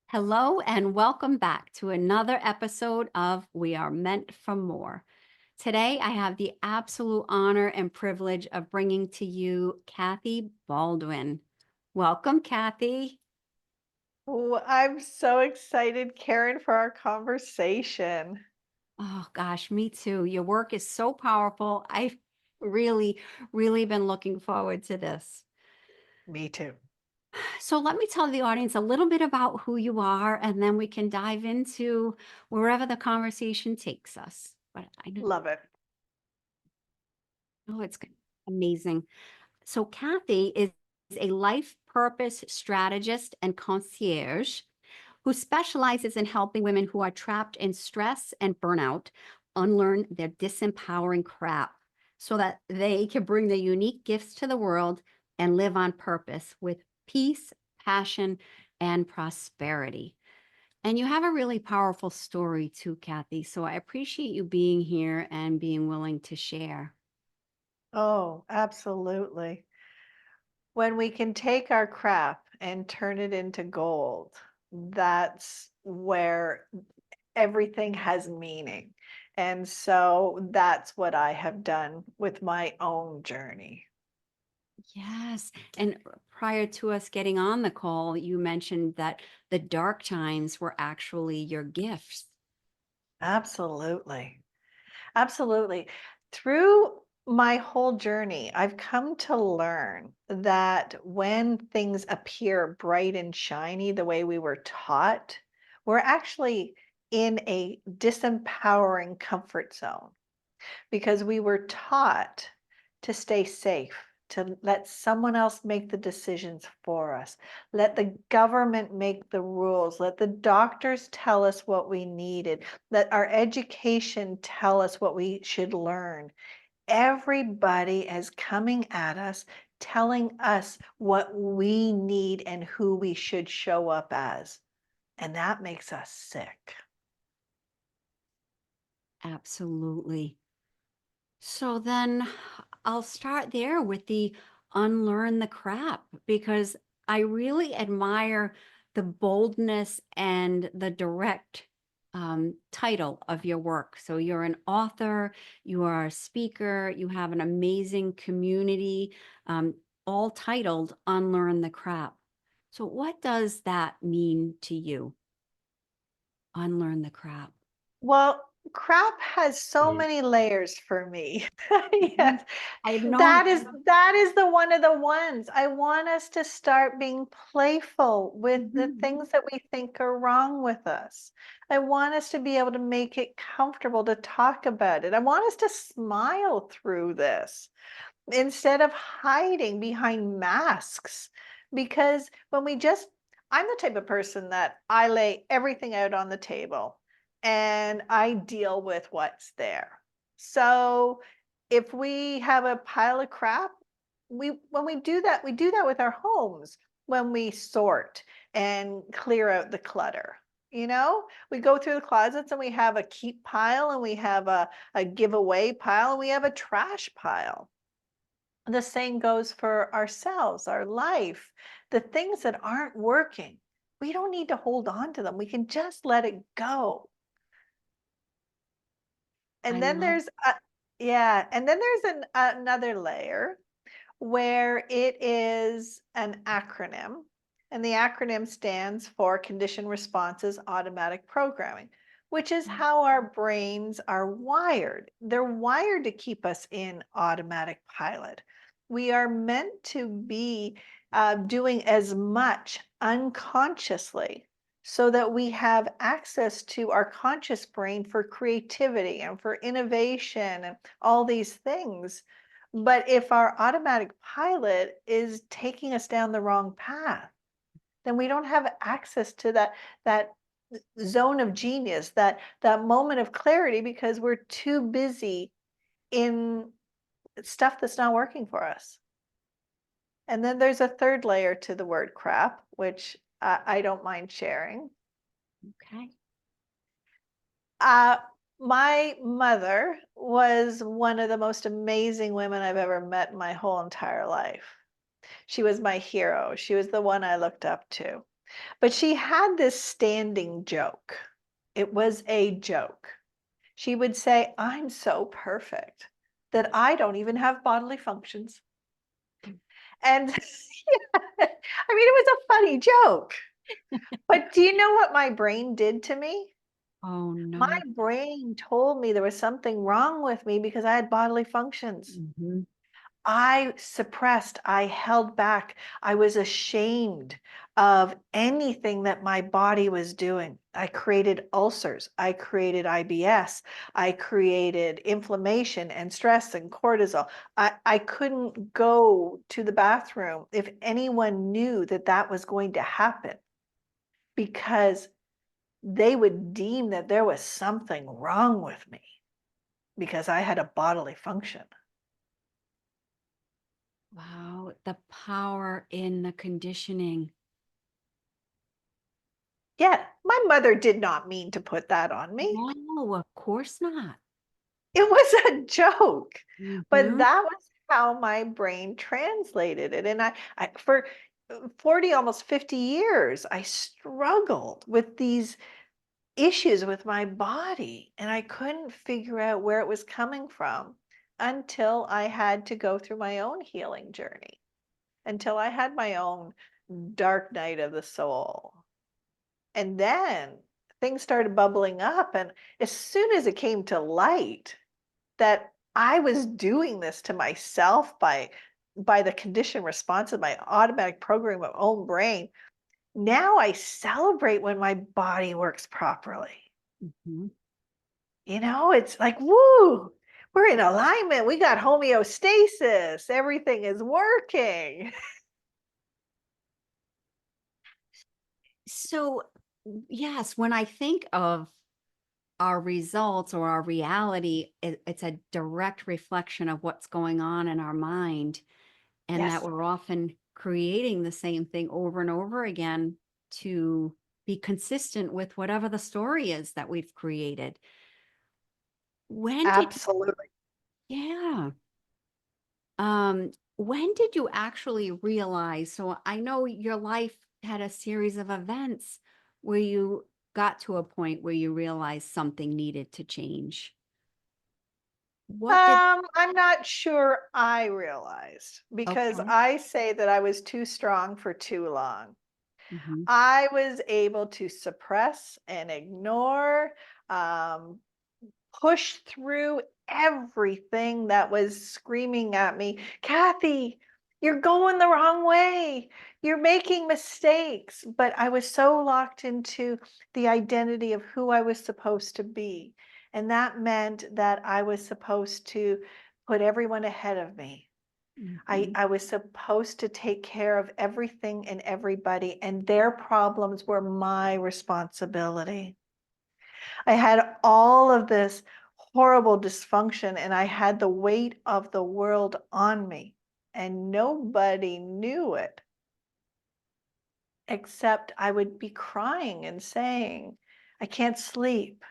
Hello, and welcome back to another episode of We Are Meant for More. Today, I have the absolute honor and privilege of bringing to you Kathy Baldwin. Welcome, Kathy. Oh, I'm so excited, Karen, for our conversation. Oh, gosh, me too. Your work is so powerful. I've really, really been looking forward to this. Me too. So, let me tell the audience a little bit about who you are, and then we can dive into wherever the conversation takes us. But I Love it. know it's amazing. So, Kathy is a life purpose strategist and concierge who specializes in helping women who are trapped in stress and burnout unlearn their disempowering crap so that they can bring their unique gifts to the world and live on purpose with peace, passion, and prosperity. And you have a really powerful story too, Kathy. So I appreciate you being here and being willing to share. Oh, absolutely. When we can take our crap and turn it into gold, that's where everything has meaning. And so that's what I have done with my own journey. Yes. And prior to us getting on the call, you mentioned that the dark times were actually your gifts. Absolutely. Absolutely. Through my whole journey, I've come to learn that when things appear bright and shiny the way we were taught, we're actually in a disempowering comfort zone because we were taught to stay safe, to let someone else make the decisions for us, let the government make the rules, let the doctors tell us what we needed, let our education tell us what we should learn. Everybody is coming at us, telling us what we need and who we should show up as. And that makes us sick. Absolutely. So then I'll start there with the unlearn the crap because I really admire the boldness and the direct title of your work. So you're an author, you are a speaker, you have an amazing community, um, all titled Unlearn the Crap. So, what does that mean to you? Unlearn the crap. Well, crap has so many layers for me. Mhm. Yes, I've known. that is the one of the ones. I want us to start being playful with the Mhm. things that we think are wrong with us. I want us to be able to make it comfortable to talk about it. I want us to smile through this instead of hiding behind masks. Because when we just, I'm the type of person that I lay everything out on the table and I deal with what's there. So if we have a pile of crap, when we do that with our homes when we sort and clear out the clutter. You know, we go through the closets and we have a keep pile and we have a giveaway pile and we have a trash pile. The same goes for ourselves, our life, the things that aren't working. We don't need to hold on to them. We can just let it go. I And then love. yeah, and then there's another layer where it is an acronym, and the acronym stands for Condition Responses Automatic Programming, which is how our brains are wired. They're wired to keep us in automatic pilot. We are meant to be doing as much unconsciously so that we have access to our conscious brain for creativity and for innovation and all these things. But if our automatic pilot is taking us down the wrong path, then we don't have access to that zone of genius, that moment of clarity because we're too busy in stuff that's not working for us. And then there's a third layer to the word crap, which I don't mind sharing. Okay. Uh, my mother was one of the most amazing women I've ever met in my whole entire life. She was my hero. She was the one I looked up to. But she had this standing joke. It was a joke. She would say, I'm so perfect that I don't even have bodily functions. And yeah, I mean, it was a funny joke. But do you know what my brain did to me? Oh, My no. brain told me there was something wrong with me because I had bodily functions. Mhm. I suppressed, I held back, I was ashamed of anything that my body was doing. I created ulcers, I created IBS, I created inflammation and stress and cortisol. I couldn't go to the bathroom if anyone knew that that was going to happen because they would deem that there was something wrong with me because I had a bodily function. Wow, the power in the conditioning. Yeah, my mother did not mean to put that on me. No, of course not. It was a joke, but Mhm. that was how my brain translated it. And I for 40, almost 50 years, I struggled with these issues with my body, and I couldn't figure out where it was coming from until I had to go through my own healing journey, until I had my own dark night of the soul. And then things started bubbling up. And as soon as it came to light that I was doing this to myself by the conditioned response of my automatic program of own brain, now I celebrate when my body works properly. Mhm. It's like, woo, we're in alignment. We got homeostasis. Everything is working. So, yes, when I think of our results or our reality, it's a direct reflection of what's going on in our mind, and that Yes, we're often creating the same thing over and over again to be consistent with whatever the story is that we've created. When did, absolutely. yeah. When did you actually realize? So I know your life had a series of events where you got to a point where you realized something needed to change. What did, I'm not sure I realized because okay. I say that I was too strong for too long. Mhm. I was able to suppress and ignore, um, push through everything that was screaming at me, Kathy, you're going the wrong way. You're making mistakes. But I was so locked into the identity of who I was supposed to be. And that meant that I was supposed to put everyone ahead of me. Mhm. I was supposed to take care of everything and everybody, and their problems were my responsibility. I had all of this horrible dysfunction, and I had the weight of the world on me, and nobody knew it except I would be crying and saying, I can't sleep.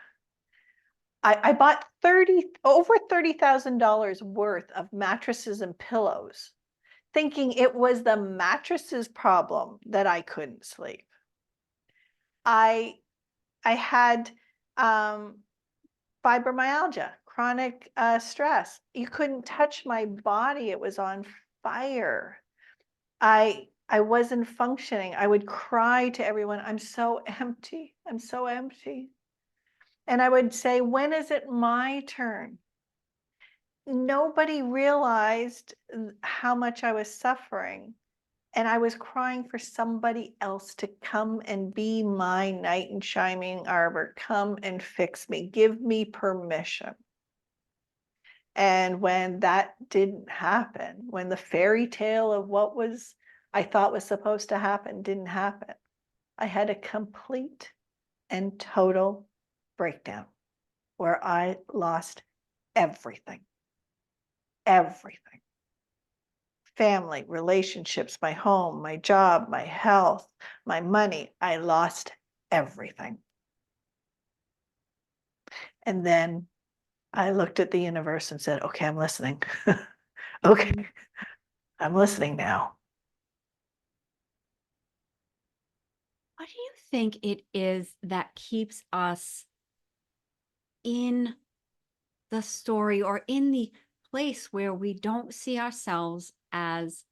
I bought over $30,000 worth of mattresses and pillows, thinking it was the mattresses problem that I couldn't sleep. I I had um, fibromyalgia, chronic stress. You couldn't touch my body; it was on fire. I wasn't functioning. I would cry to everyone, "I'm so empty. I'm so empty." And I would say, "When is it my turn?" Nobody realized how much I was suffering. And I was crying for somebody else to come and be my knight in shining armor. Come and fix me. Give me permission. And when that didn't happen, when the fairy tale of what was I thought was supposed to happen didn't happen, I had a complete and total breakdown where I lost everything. Everything. Family, relationships, my home, my job, my health, my money. I lost everything. And then I looked at the universe and said, okay, I'm listening. Okay, Mhm. I'm listening now. What do you think it is that keeps us in the story or in the place where we don't see ourselves as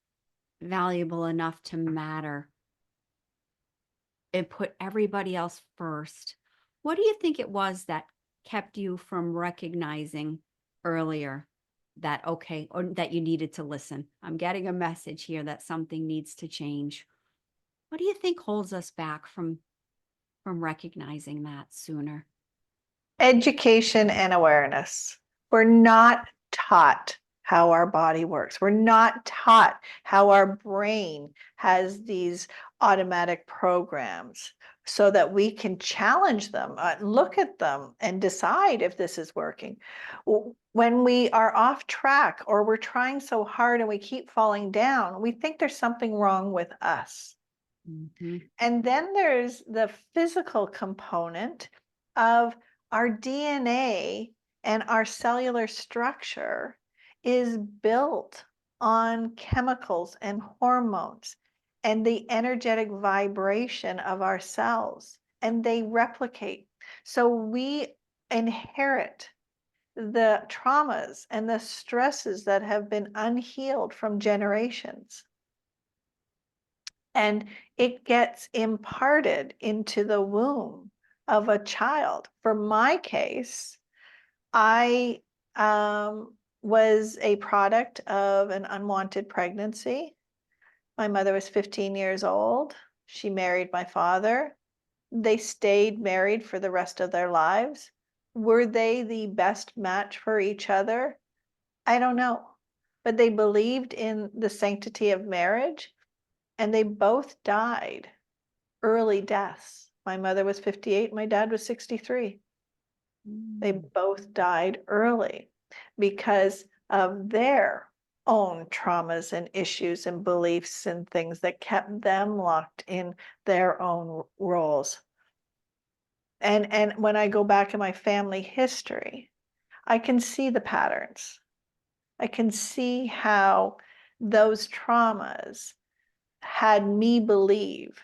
valuable enough to matter and put everybody else first? What do you think it was that kept you from recognizing earlier that, okay, or that you needed to listen? I'm getting a message here that something needs to change. What do you think holds us back from recognizing that sooner? Education and awareness. We're not taught how our body works. We're not taught how our brain has these automatic programs so that we can challenge them, look at them, and decide if this is working. When we are off track or we're trying so hard and we keep falling down, we think there's something wrong with us. Mhm. And then there's the physical component of our DNA and our cellular structure is built on chemicals and hormones and the energetic vibration of our cells, and they replicate. So we inherit the traumas and the stresses that have been unhealed from generations. And it gets imparted into the womb of a child. For my case, I was a product of an unwanted pregnancy. My mother was 15 years old. She married my father. They stayed married for the rest of their lives. Were they the best match for each other? I don't know. But they believed in the sanctity of marriage, and they both died early deaths. My mother was 58, my dad was 63. They Mm. both died early because of their own traumas and issues and beliefs and things that kept them locked in their own roles. And when I go back in my family history, I can see the patterns. I can see how those traumas had me believe.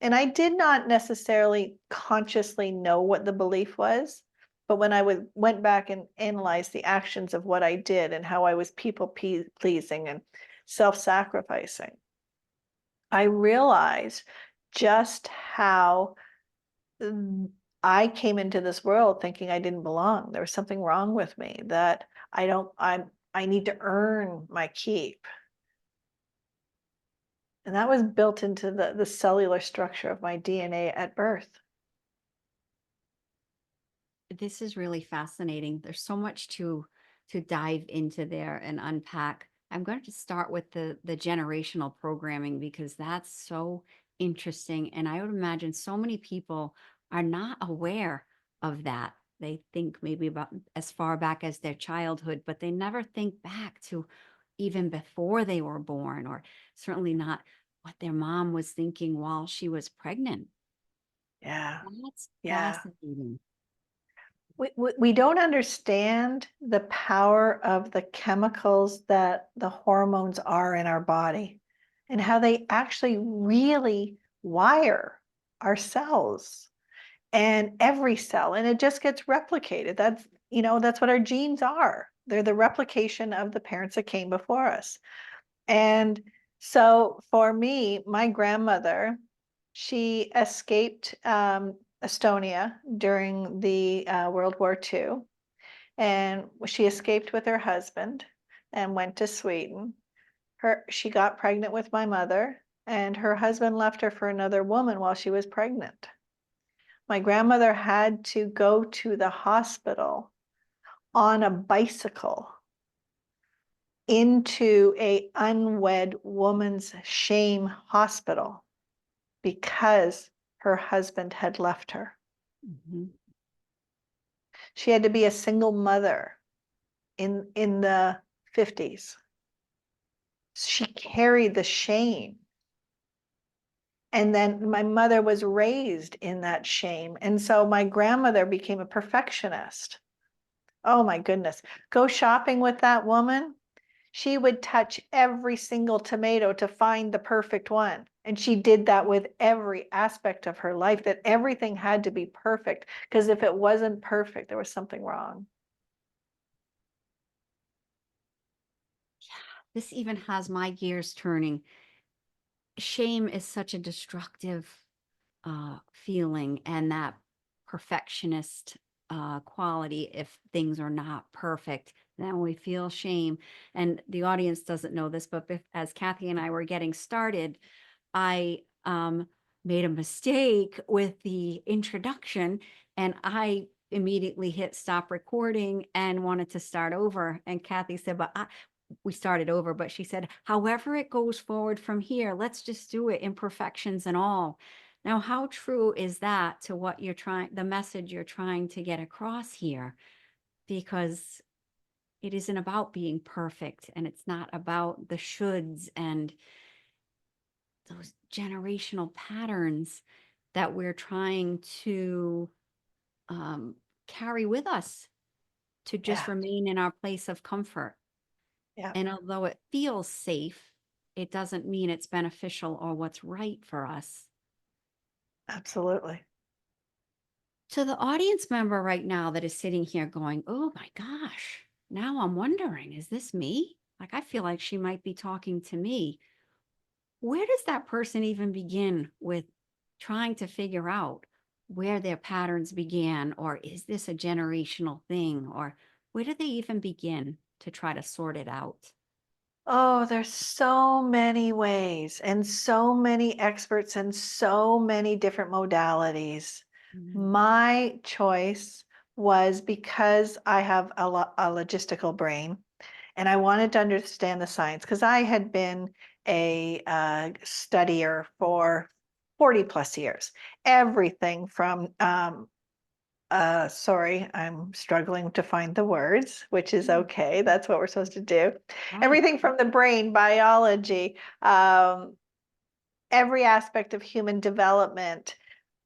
And I did not necessarily consciously know what the belief was, but when I went back and analyzed the actions of what I did and how I was people pleasing and self-sacrificing, I realized just how I came into this world thinking I didn't belong. There was something wrong with me, that I need to earn my keep. And that was built into the cellular structure of my DNA at birth. This is really fascinating. There's so much to dive into there and unpack. I'm going to start with the generational programming because that's so interesting. And I would imagine so many people are not aware of that. They think maybe about as far back as their childhood, but they never think back to even before they were born, or certainly not what their mom was thinking while she was pregnant. Yeah, That's yeah. fascinating. We don't understand the power of the chemicals that the hormones are in our body and how they actually really wire our cells and every cell, and it just gets replicated. That's what our genes are. They're the replication of the parents that came before us. And so for me, my grandmother, she escaped Estonia during the World War II, and she escaped with her husband and went to Sweden. She got pregnant with my mother, and her husband left her for another woman while she was pregnant. My grandmother had to go to the hospital on a bicycle into a unwed woman's shame hospital because her husband had left her. Mhm. She had to be a single mother in the 50s. She carried the shame. And then my mother was raised in that shame. And so my grandmother became a perfectionist. Oh my goodness. Go shopping with that woman. She would touch every single tomato to find the perfect one. And she did that with every aspect of her life, that everything had to be perfect, because if it wasn't perfect, there was something wrong. This even has my gears turning. Shame is such a destructive feeling, and that perfectionist quality. If things are not perfect, then we feel shame. And the audience doesn't know this, but as Kathy and I were getting started, I made a mistake with the introduction, and I immediately hit stop recording and wanted to start over. And Kathy said, we started over, but she said, however it goes forward from here, let's just do it, imperfections and all. Now, how true is that to what you're trying, the message you're trying to get across here? Because it isn't about being perfect, and it's not about the shoulds and those generational patterns that we're trying to carry with us to just Yeah, remain in our place of comfort. yeah, And although it feels safe, it doesn't mean it's beneficial or what's right for us. absolutely. To the audience member right now that is sitting here going, oh my gosh, now I'm wondering, is this me? Like, I feel like she might be talking to me. Where does that person even begin with trying to figure out where their patterns began? Or is this a generational thing? Or where do they even begin to try to sort it out? Oh, there's so many ways and so many experts and so many different modalities. Mhm. My choice was because I have a logistical brain, and I wanted to understand the science, because I had been a studier for 40 plus years. Everything from sorry, I'm struggling to find the words, which is okay. That's what we're supposed to do. Right. Everything from the brain, biology, every aspect of human development,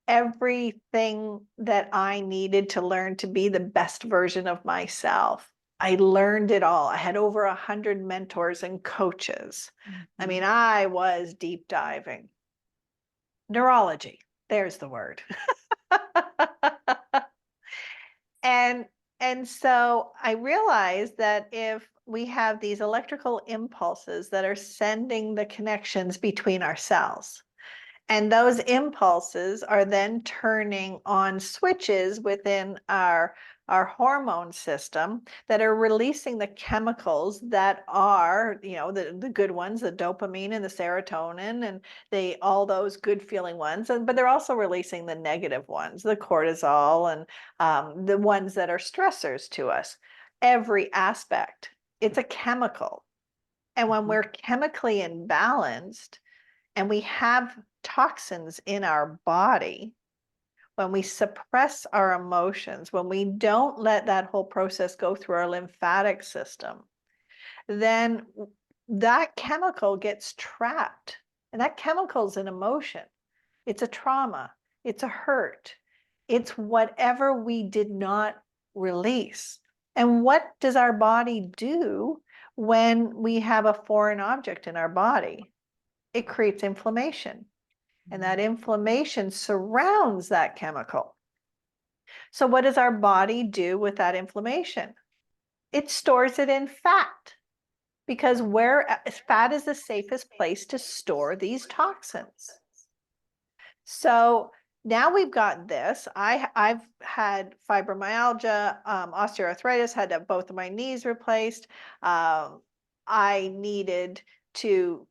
everything that I needed to learn to be the best version of myself. I learned it all. I had over 100 mentors and coaches. I mean, Mhm. I was deep diving. Neurology, there's the word. And and so I realized that if we have these electrical impulses that are sending the connections between our cells, and those impulses are then turning on switches within our hormone system that are releasing the chemicals that are, the good ones, the dopamine and the serotonin and all those good feeling ones. But they're also releasing the negative ones, the cortisol and the ones that are stressors to us. Every aspect, it's a chemical. And when Mhm. we're chemically imbalanced, and we have toxins in our body, when we suppress our emotions, when we don't let that whole process go through our lymphatic system, then that chemical gets trapped. And that chemical is an emotion. It's a trauma. It's a hurt. It's whatever we did not release. And what does our body do when we have a foreign object in our body? It creates inflammation. And that inflammation surrounds that chemical. So, what does our body do with that inflammation? It stores it in fat, because where fat is the safest place to store these toxins. So now we've got this. I've had fibromyalgia, osteoarthritis, had to have both of my knees replaced. I needed to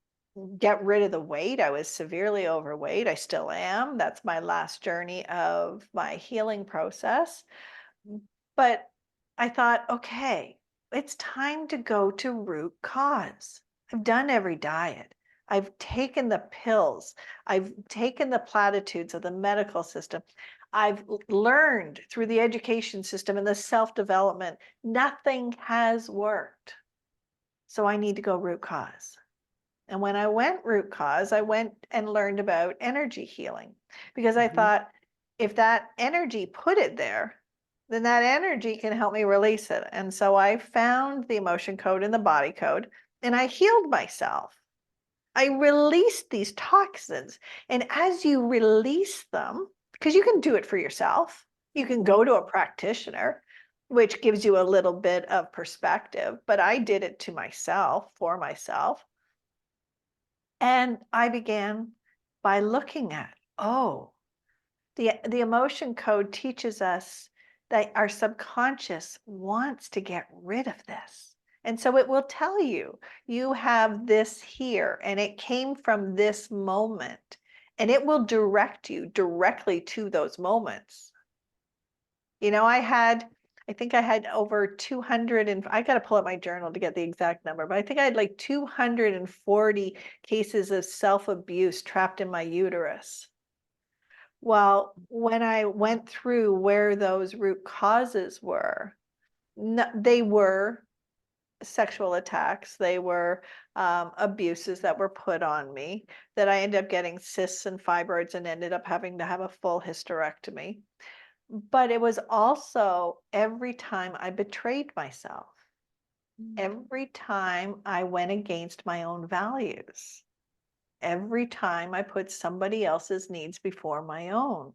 get rid of the weight. I was severely overweight. I still am. That's my last journey of my healing process. But I thought, okay, it's time to go to root cause. I've done every diet. I've taken the pills. I've taken the platitudes of the medical system. I've learned through the education system and the self development. Nothing has worked. So I need to go root cause. And when I went root cause, I went and learned about energy healing, because I Mhm. thought, if that energy put it there, then that energy can help me release it. And so I found the emotion code and the body code, and I healed myself. I released these toxins. And as you release them, because you can do it for yourself, you can go to a practitioner, which gives you a little bit of perspective, but I did it to myself, for myself. And I began by looking at, oh, the emotion code teaches us that our subconscious wants to get rid of this. And so it will tell you, you have this here, and it came from this moment, and it will direct you directly to those moments. You know, I think I had over 200, and I got to pull up my journal to get the exact number, but I think I had like 240 cases of self-abuse trapped in my uterus. Well, when I went through where those root causes were, they were sexual attacks, they were abuses that were put on me, that I ended up getting cysts and fibroids and ended up having to have a full hysterectomy. But it was also every time I betrayed myself, every time I went against my own values, every time I put somebody else's needs before my own.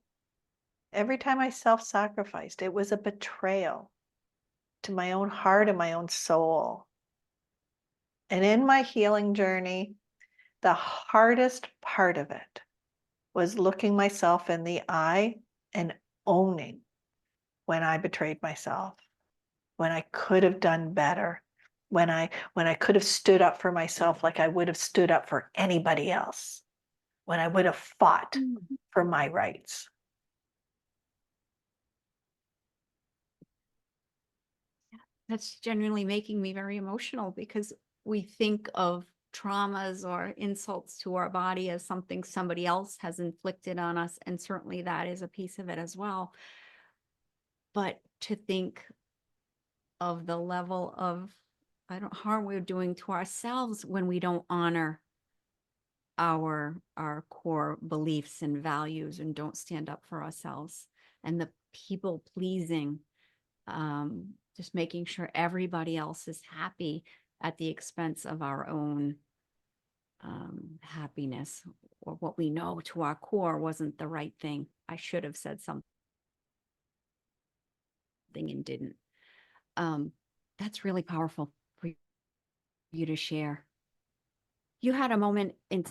Every time I self-sacrificed, it was a betrayal to my own heart and my own soul. And in my healing journey, the hardest part of it was looking myself in the eye and owning when I betrayed myself, when I could have done better, when I could have stood up for myself like I would have stood up for anybody else, when I would have fought for my rights. That's genuinely making me very emotional because we think of traumas or insults to our body as something somebody else has inflicted on us. And certainly that is a piece of it as well. But to think of the level of I don't harm we're doing to ourselves when we don't honor our core beliefs and values and don't stand up for ourselves, and the people pleasing, just making sure everybody else is happy at the expense of our own happiness, or what we know to our core wasn't the right thing. I should have said something and didn't. That's really powerful for you to share. You had a moment in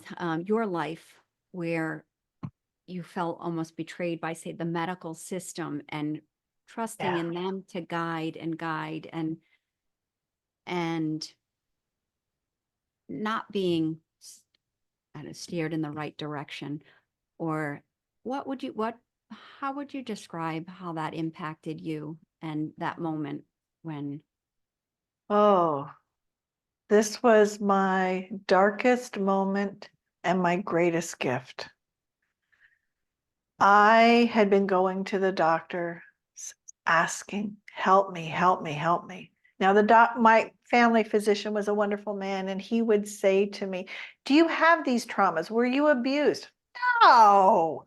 your life where you felt almost betrayed by, say, the medical system, and trusting Yeah. in them to guide and not being kind of steered in the right direction. Or how would you describe how that impacted you and that moment when? Oh, this was my darkest moment and my greatest gift. I had been going to the doctor asking, help me, help me, help me. Now, my family physician was a wonderful man, and he would say to me, do you have these traumas? Were you abused? No.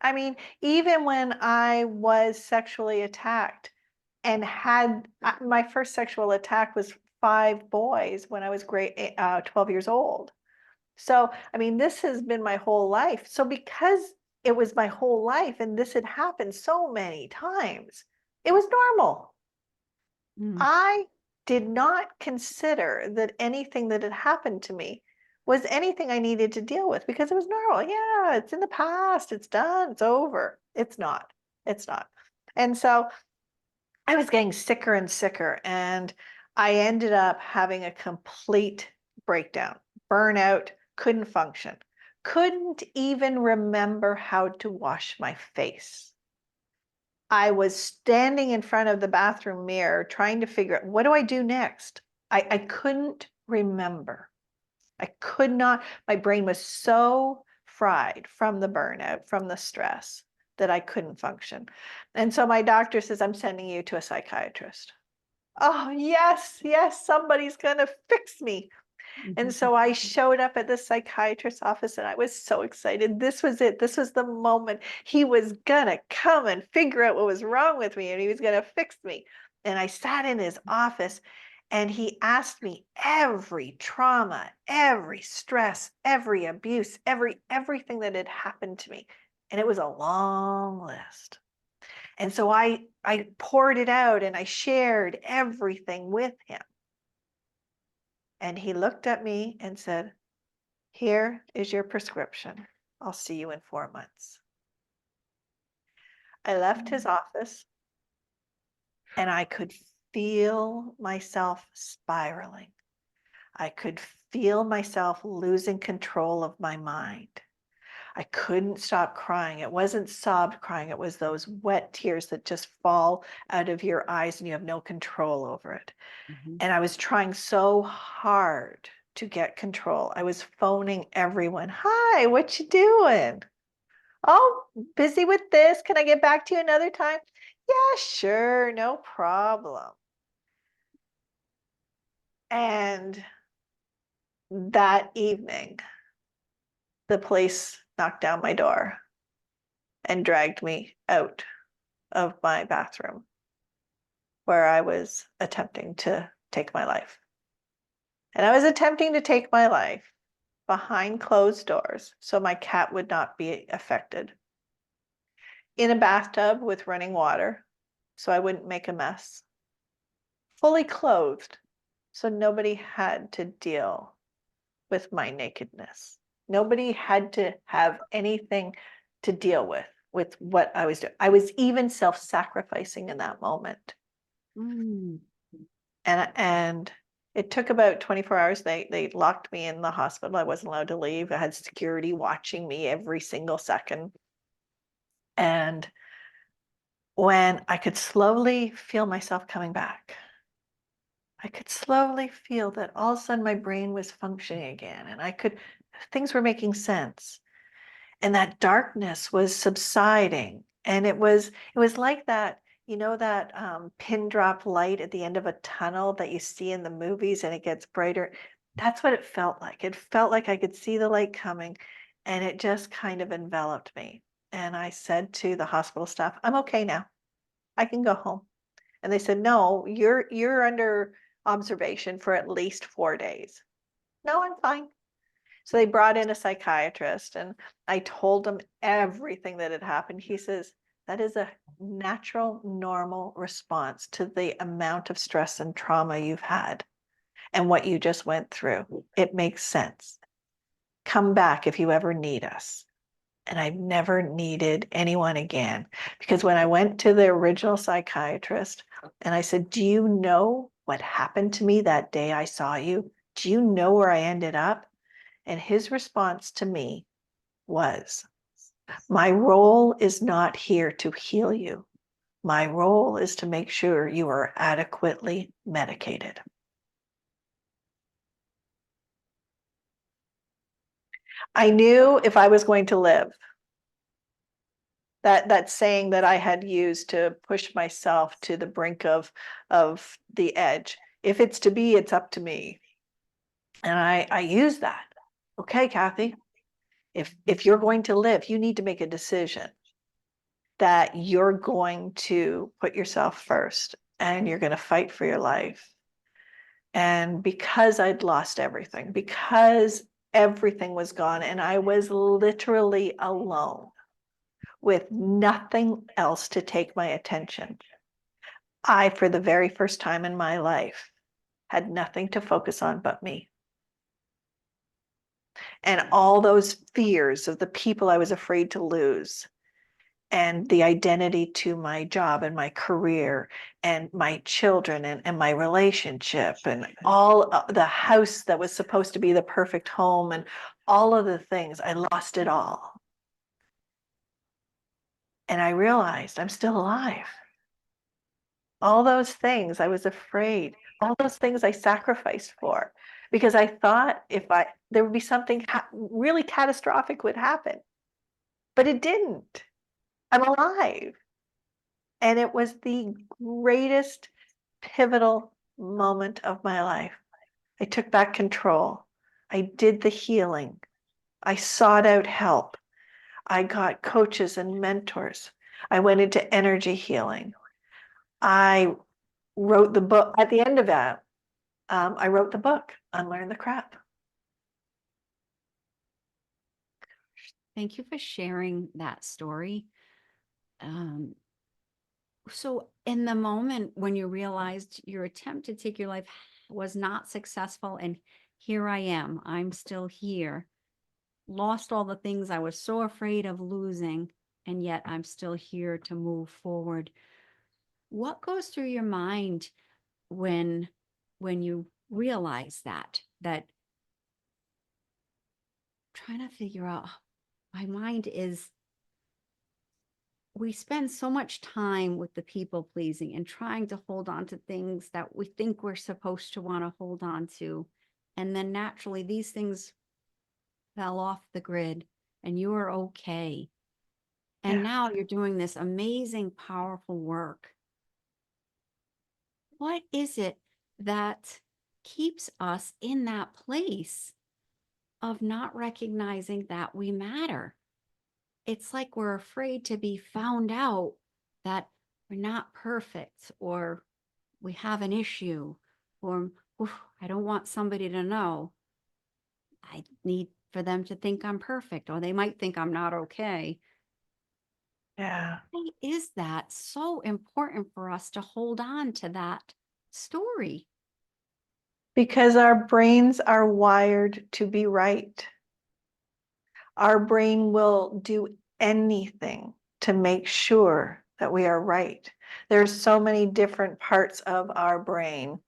I mean, even when I was sexually attacked and had my first sexual attack was 5 boys when I was 12 years old. So, I mean, this has been my whole life. So because it was my whole life and this had happened so many times, it was normal. Mm, I did not consider that anything that had happened to me was anything I needed to deal with because it was normal. Yeah, it's in the past, it's done, it's over. It's not. It's not. And so I was getting sicker and sicker, and I ended up having a complete breakdown, burnout, couldn't function, couldn't even remember how to wash my face. I was standing in front of the bathroom mirror trying to figure out, what do I do next? I couldn't remember. I could not, my brain was so fried from the burnout, from the stress, that I couldn't function. And so my doctor says, I'm sending you to a psychiatrist. Oh, yes, yes, somebody's going to fix me. And so I showed up at the psychiatrist's office and I was so excited. This was it. This was the moment. He was going to come and figure out what was wrong with me and he was going to fix me. And I sat in his office And he asked me every trauma, every stress, every abuse, everything that had happened to me. And it was a long list. And so I poured it out and I shared everything with him. And he looked at me and said, "Here is your prescription. I'll see you in 4 months." I left his office and I could feel myself spiraling. I could feel myself losing control of my mind. I couldn't stop crying. It wasn't sobbed crying. It was those wet tears that just fall out of your eyes and you have no control over it. Mhm. And I was trying so hard to get control. I was phoning everyone. "Hi, what you doing? Oh, busy with this. Can I get back to you another time?" "Yeah, sure, no problem." And that evening, the police knocked down my door and dragged me out of my bathroom where I was attempting to take my life. And I was attempting to take my life behind closed doors so my cat would not be affected, in a bathtub with running water so I wouldn't make a mess, fully clothed so nobody had to deal with my nakedness. Nobody had to have anything to deal with what I was doing. I was even self-sacrificing in that moment. Mm. And it took about 24 hours. They locked me in the hospital. I wasn't allowed to leave. I had security watching me every single second. And when I could slowly feel myself coming back, I could slowly feel that all of a sudden my brain was functioning again and things were making sense. And that darkness was subsiding. And it was like that, that pin drop light at the end of a tunnel that you see in the movies and it gets brighter. That's what it felt like. It felt like I could see the light coming and it just kind of enveloped me. And I said to the hospital staff, "I'm okay now. I can go home." And they said, "No, you're under observation for at least 4 days." "No, I'm fine." So they brought in a psychiatrist and I told him everything that had happened. He says, "That is a natural, normal response to the amount of stress and trauma you've had and what you just went through. It makes sense. Come back if you ever need us." And I've never needed anyone again. Because when I went to the original psychiatrist and I said, "Do you know what happened to me that day I saw you? Do you know where I ended up?" And his response to me was, "My role is not here to heal you. My role is to make sure you are adequately medicated." I knew if I was going to live, that saying that I had used to push myself to the brink of the edge, if it's to be, it's up to me. And I use that. "Okay, Kathy, if you're going to live, you need to make a decision that you're going to put yourself first and you're going to fight for your life." And because I'd lost everything, because everything was gone and I was literally alone with nothing else to take my attention, I, for the very first time in my life, had nothing to focus on but me. And all those fears of the people I was afraid to lose, and the identity to my job and my career and my children and my relationship and all the house that was supposed to be the perfect home and all of the things, I lost it all. And I realized I'm still alive. All those things I was afraid, all those things I sacrificed for, because I thought there would be something really catastrophic would happen, but it didn't. I'm alive. And it was the greatest pivotal moment of my life. I took back control. I did the healing. I sought out help. I got coaches and mentors. I went into energy healing. I wrote the book. At the end of that, I wrote the book, Unlearn the CRAP. Thank you for sharing that story. Um, so in the moment when you realized your attempt to take your life was not successful, and here I am, I'm still here, lost all the things I was so afraid of losing, and yet I'm still here to move forward. What goes through your mind when you realize that trying to figure out, my mind is, we spend so much time with the people pleasing and trying to hold on to things that we think we're supposed to want to hold on to. And then naturally, these things fell off the grid and you are okay. And Yeah. now you're doing this amazing, powerful work. What is it that keeps us in that place of not recognizing that we matter? It's like we're afraid to be found out that we're not perfect, or we have an issue, or "Oof, I don't want somebody to know. I need for them to think I'm perfect, or they might think I'm not okay." Yeah. Why is that so important for us to hold on to that story? Because our brains are wired to be right. Our brain will do anything to make sure that we are right. There's so many different parts of our brain,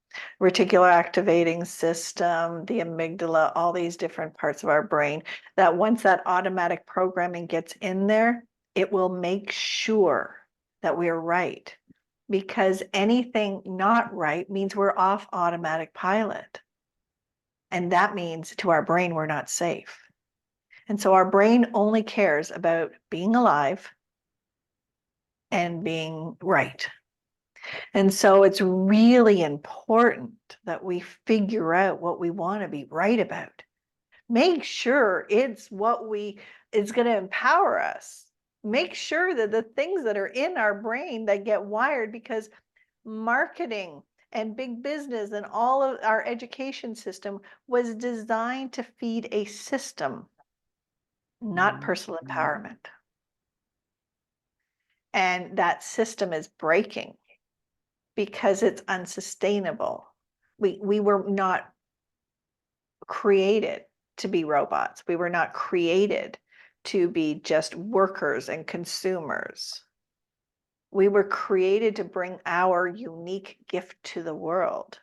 reticular activating system, the amygdala, all these different parts of our brain, that once that automatic programming gets in there, it will make sure that we're right. Because anything not right means we're off automatic pilot. And that means to our brain, we're not safe. And so our brain only cares about being alive and being right. And so it's really important that we figure out what we want to be right about. Make sure it's it's going to empower us. Make sure that the things that are in our brain that get wired, because marketing and big business and all of our education system was designed to feed a system, not personal empowerment. And that system is breaking because it's unsustainable. We were not created to be robots. We were not created to be just workers and consumers. We were created to bring our unique gift to the world.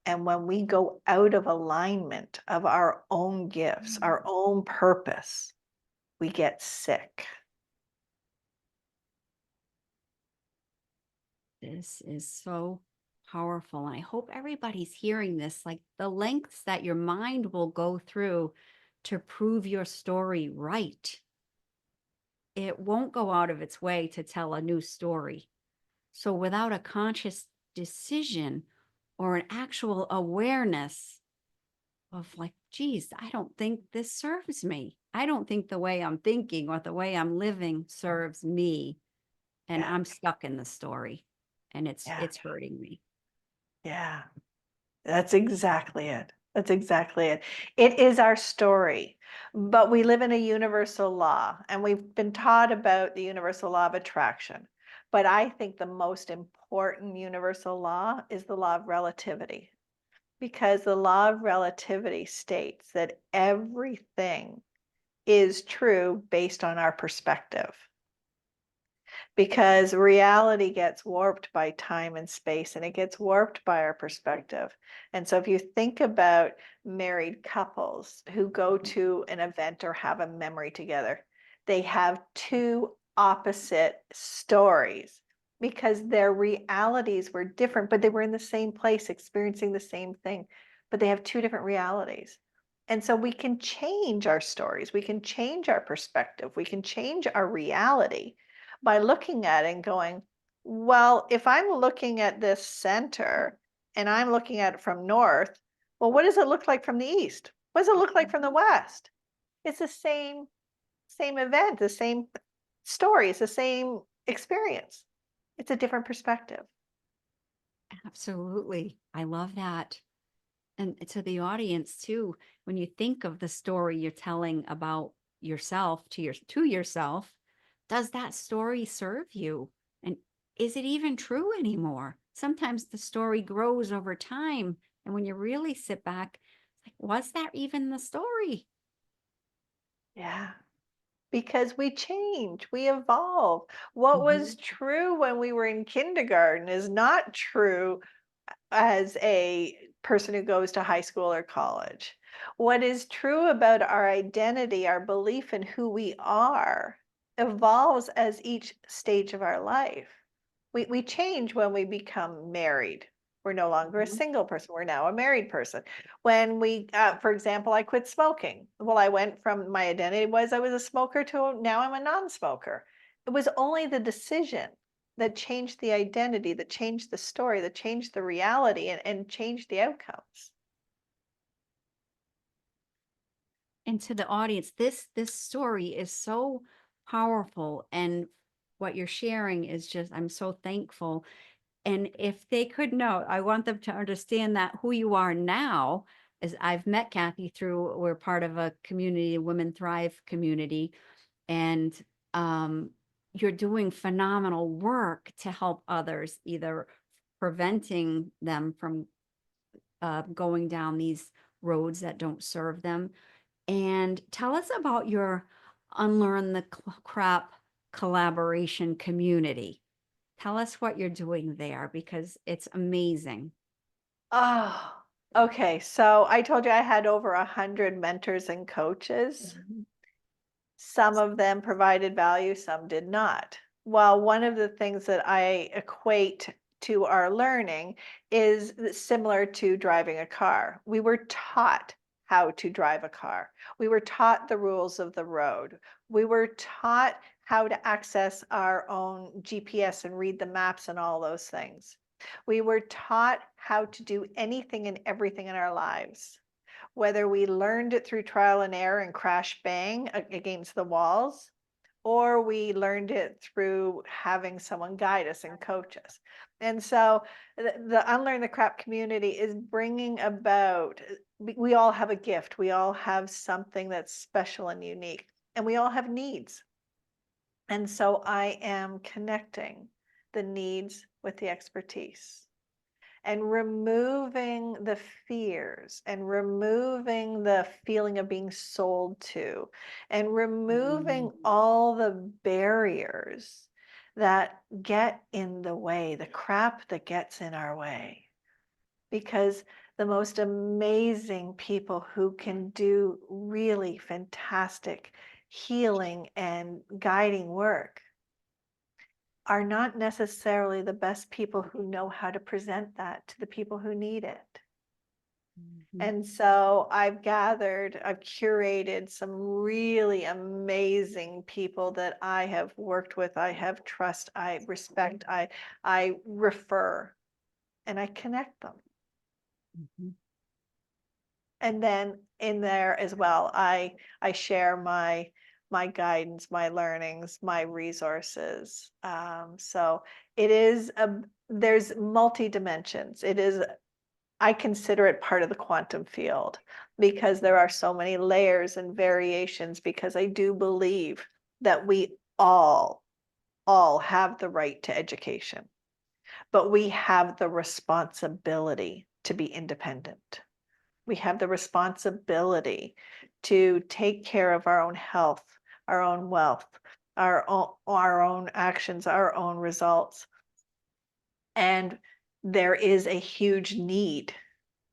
And when we go out of alignment of our own gifts, our own purpose, we get sick. This is so powerful. And I hope everybody's hearing this, like the lengths that your mind will go through to prove your story right. It won't go out of its way to tell a new story. So without a conscious decision or an actual awareness of like, geez, I don't think this serves me. I don't think the way I'm thinking or the way I'm living serves me. And Yeah, I'm stuck in the story and yeah, it's hurting me. yeah. That's exactly it. That's exactly it. It is our story, but we live in a universal law, and we've been taught about the universal law of attraction. But I think the most important universal law is the law of relativity, because the law of relativity states that everything is true based on our perspective, because reality gets warped by time and space, and it gets warped by our perspective. And so if you think about married couples who go to an event or have a memory together, they have two opposite stories because their realities were different, but they were in the same place experiencing the same thing, but they have two different realities. And so we can change our stories, we can change our perspective, we can change our reality by looking at it and going, well, if I'm looking at this center and I'm looking at it from north, well, what does it look like from the east? What does it look like from the west? It's the same event, the same story, it's the same experience. It's a different perspective. Absolutely. I love that. And to the audience too, when you think of the story you're telling about yourself to yourself, does that story serve you? And is it even true anymore? Sometimes the story grows over time. And when you really sit back, it's like, was that even the story? Yeah. Because we change, we evolve. What was Mhm. true when we were in kindergarten is not true as a person who goes to high school or college. What is true about our identity, our belief in who we are, evolves as each stage of our life. We change when we become married. We're no longer a Mhm. single person. We're now a married person. When for example, I quit smoking. Well, I went from my identity was I was a smoker to now I'm a non-smoker. It was only the decision that changed the identity, that changed the story, that changed the reality and changed the outcomes. And to the audience, this story is so powerful, and what you're sharing is just, I'm so thankful. And if they could know, I want them to understand that who you are now is, I've met Kathy through, we're part of a community, a Women Thrive community, and um, you're doing phenomenal work to help others, either preventing them from going down these roads that don't serve them. And tell us about your Unlearn the CRAP collaboration community. Tell us what you're doing there because it's amazing. Oh, okay. So I told you I had over 100 mentors and coaches. Mhm. Some of them provided value, some did not. Well, one of the things that I equate to our learning is similar to driving a car. We were taught how to drive a car. We were taught the rules of the road. We were taught how to access our own GPS and read the maps and all those things. We were taught how to do anything and everything in our lives, whether we learned it through trial and error and crash bang against the walls, or we learned it through having someone guide us and coach us. And so the Unlearn the CRAP community is bringing about, we all have a gift, we all have something that's special and unique, and we all have needs. And so I am connecting the needs with the expertise and removing the fears and removing the feeling of being sold to and removing all the barriers that get in the way, the crap that gets in our way. Because the most amazing people who can do really fantastic healing and guiding work are not necessarily the best people who know how to present that to the people who need it. Mhm. And so I've curated some really amazing people that I have worked with, I have trust, I respect, I refer, and I connect them. Mhm. And then in there as well, I share my guidance, my learnings, my resources. So it is there's multi dimensions. It is, I consider it part of the quantum field because there are so many layers and variations, because I do believe that we all have the right to education, but we have the responsibility to be independent. We have the responsibility to take care of our own health, our own wealth, our own actions, our own results. And there is a huge need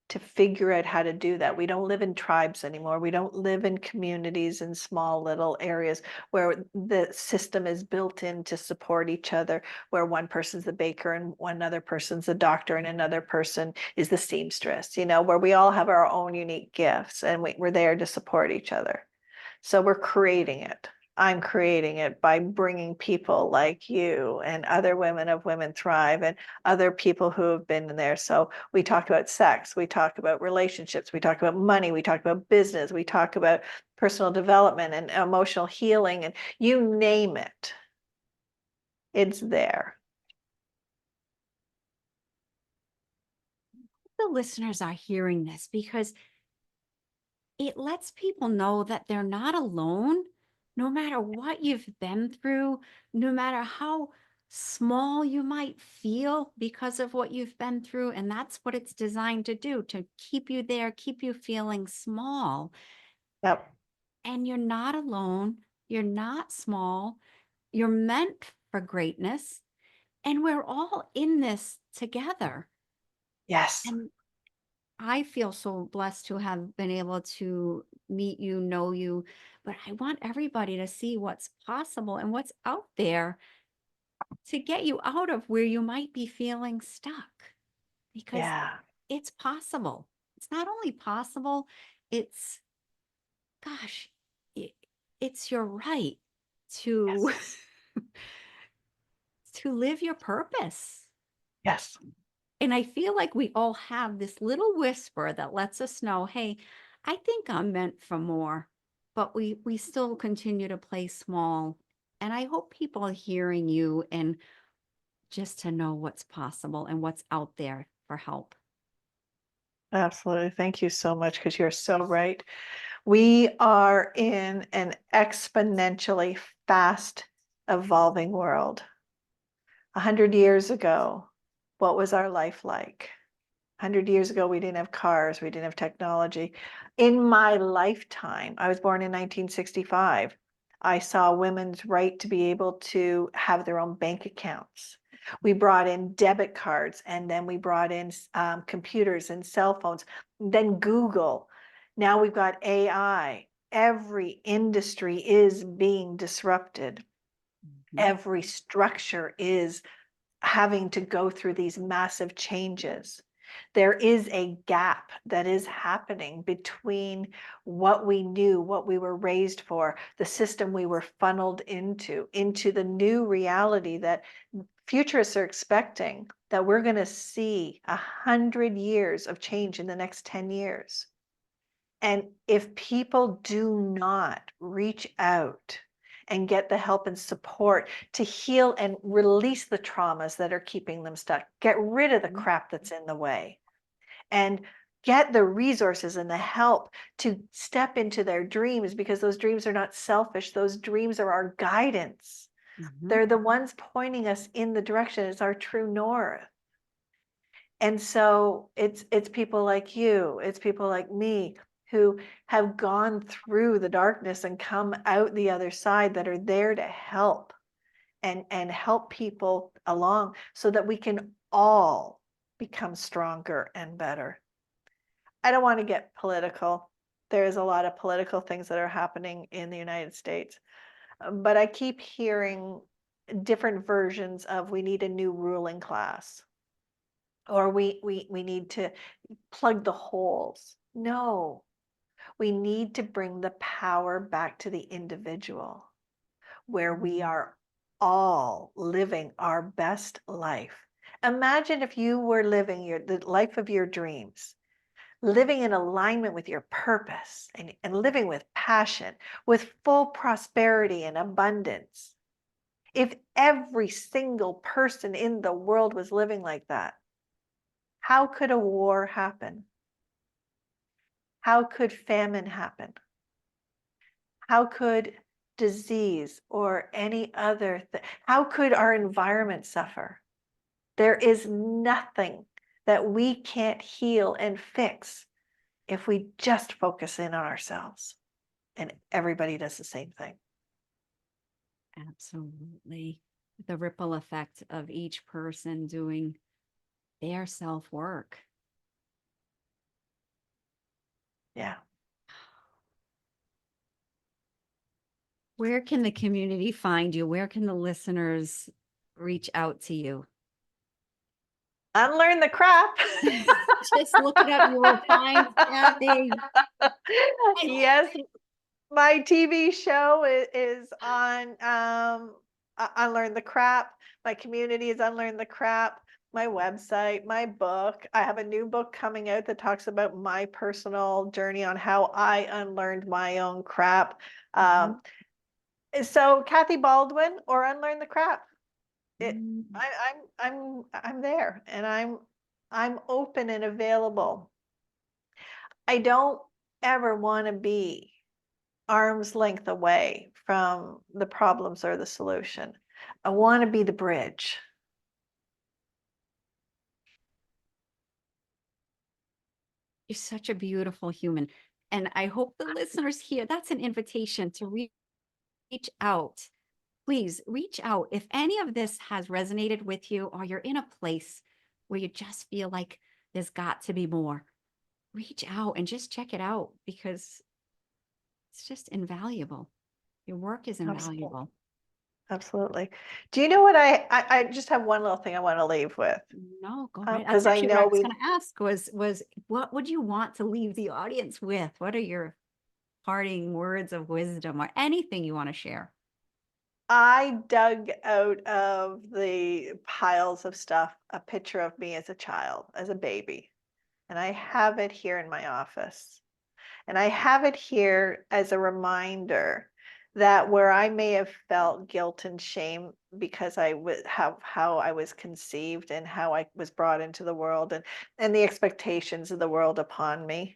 to figure out how to do that. We don't live in tribes anymore. We don't live in communities in small little areas where the system is built in to support each other, where one person's the baker and one other person's the doctor and another person is the seamstress, where we all have our own unique gifts and we're there to support each other. So we're creating it. I'm creating it by bringing people like you and other women of Women Thrive and other people who have been in there. So we talk about sex, we talk about relationships, we talk about money, we talk about business, we talk about personal development and emotional healing, and you name it, it's there. the listeners are hearing this because it lets people know that they're not alone, no matter what you've been through, no matter how small you might feel because of what you've been through. And that's what it's designed to do, to keep you there, keep you feeling small. Yep. And you're not alone. You're not small. You're meant for greatness. And we're all in this together. Yes. And I feel so blessed to have been able to meet you, know you, but I want everybody to see what's possible and what's out there to get you out of where you might be feeling stuck, because Yeah. it's possible. It's not only possible, it's, gosh, it, it's your right to Yes. to live your purpose. Yes. And I feel like we all have this little whisper that lets us know, hey, I think I'm meant for more, but we still continue to play small. And I hope people are hearing you and just to know what's possible and what's out there for help. Absolutely. Thank you so much, because you're so right. We are in an exponentially fast evolving world. 100 years ago, what was our life like? 100 years ago, we didn't have cars, we didn't have technology. In my lifetime, I was born in 1965. I saw women's right to be able to have their own bank accounts. We brought in debit cards, and then we brought in computers and cell phones, then Google. Now we've got AI. Every industry is being disrupted. Mhm. Every structure is having to go through these massive changes. There is a gap that is happening between what we knew, what we were raised for, the system we were funneled into the new reality that futurists are expecting, that we're going to see 100 years of change in the next 10 years. And if people do not reach out and get the help and support to heal and release the traumas that are keeping them stuck, get rid of the crap that's in the way, and get the resources and the help to step into their dreams, because those dreams are not selfish. Those dreams are our guidance. Mhm. They're the ones pointing us in the direction. It's our true north. And so it's people like you, it's people like me who have gone through the darkness and come out the other side, that are there to help and help people along, so that we can all become stronger and better. I don't want to get political. There's a lot of political things that are happening in the United States, but I keep hearing different versions of, we need a new ruling class, or we need to plug the holes. No, we need to bring the power back to the individual, where we are all living our best life. Imagine if you were living the life of your dreams, living in alignment with your purpose, and living with passion, with full prosperity and abundance. If every single person in the world was living like that, how could a war happen? How could famine happen? How could disease or any other how could our environment suffer? There is nothing that we can't heal and fix if we just focus in on ourselves. And everybody does the same thing. Absolutely. The ripple effect of each person doing their self work. Yeah. Where can the community find you? Where can the listeners reach out to you? Unlearn the crap. Just look it up. You will find Kathy. Yes, my TV show is on Unlearn the Crap. My community is Unlearn the Crap. My website, my book. I have a new book coming out that talks about my personal journey on how I unlearned my own crap. Mhm. So Kathy Baldwin or Unlearn the Crap. It Mm. I'm there, and I'm I'm open and available. I don't ever want to be arm's length away from the problems or the solution. I want to be the bridge. You're such a beautiful human. And I hope the listeners hear that's an invitation to reach out. Please reach out. If any of this has resonated with you, or you're in a place where you just feel like there's got to be more, reach out and just check it out, because it's just invaluable. Your work is Absolutely. invaluable. Absolutely. Do you know what I just have one little thing I want to leave with? No, go right. That's Because I actually what I know was we going to ask was what would you want to leave the audience with? What are your parting words of wisdom or anything you want to share? I dug out of the piles of stuff a picture of me as a child, as a baby, and I have it here in my office. And I have it here as a reminder that where I may have felt guilt and shame because I was how I was conceived and how I was brought into the world, and the expectations of the world upon me.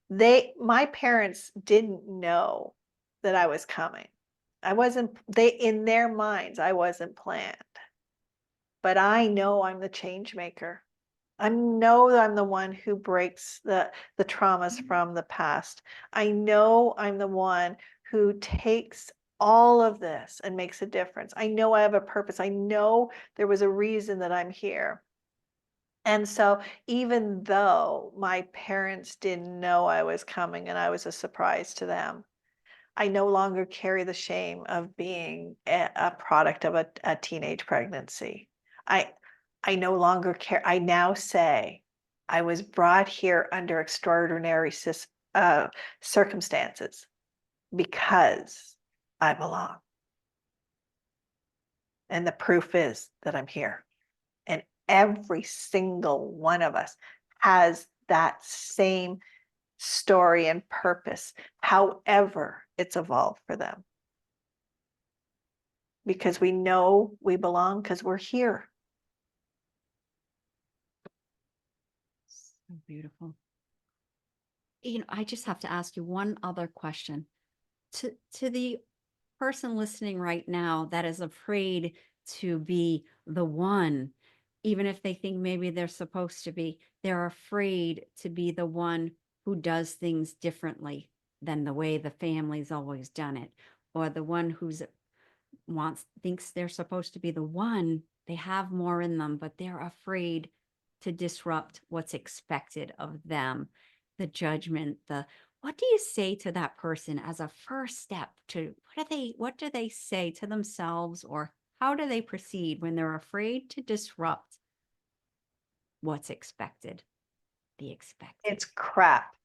My parents didn't know that I was coming. I wasn't they in their minds I wasn't planned. But I know I'm the change maker. I know that I'm the one who breaks the traumas from the past. I know I'm the one who takes all of this and makes a difference. I know I have a purpose. I know there was a reason that I'm here. And so even though my parents didn't know I was coming and I was a surprise to them, I no longer carry the shame of being a product of a teenage pregnancy. I I no longer care. I now say I was brought here under extraordinary circumstances because I belong. And the proof is that I'm here. And every single one of us has that same story and purpose, however it's evolved for them. Because we know we belong because we're here. So beautiful. I just have to ask you one other question. To the person listening right now that is afraid to be the one, even if they think maybe they're supposed to be, they're afraid to be the one who does things differently than the way the family's always done it, or the one who's thinks they're supposed to be the one. They have more in them, but they're afraid to disrupt what's expected of them, the judgment, the what do you say to that person as a first step to what do they say to themselves, or how do they proceed when they're afraid to disrupt what's expected, the expected? It's crap.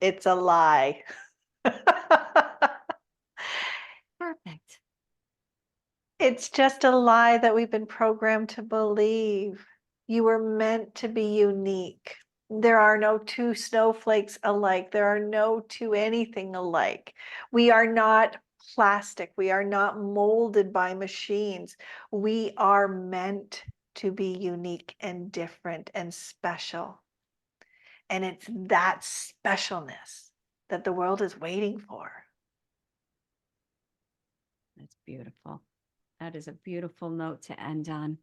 It's a lie. Perfect. It's just a lie that we've been programmed to believe. You were meant to be unique. There are no two snowflakes alike. There are no two anything alike. We are not plastic. We are not molded by machines. We are meant to be unique and different and special. And it's that specialness that the world is waiting for. That's beautiful. That is a beautiful note to end on.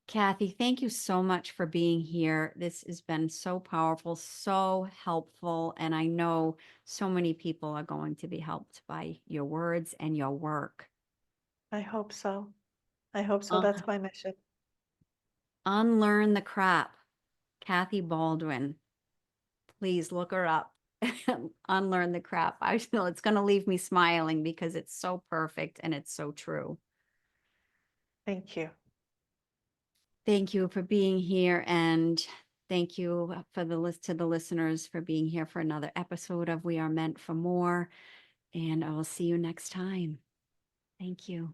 Kathy, thank you so much for being here. This has been so powerful, so helpful, and I know so many people are going to be helped by your words and your work. I hope so. I hope so. Uh, That's my mission. Unlearn the CRAP, Kathy Baldwin. Please look her up. Unlearn the CRAP. I feel it's going to leave me smiling because it's so perfect and it's so true. Thank you. Thank you for being here, and thank you for to the listeners for being here for another episode of We Are Meant for More, and I will see you next time. Thank you.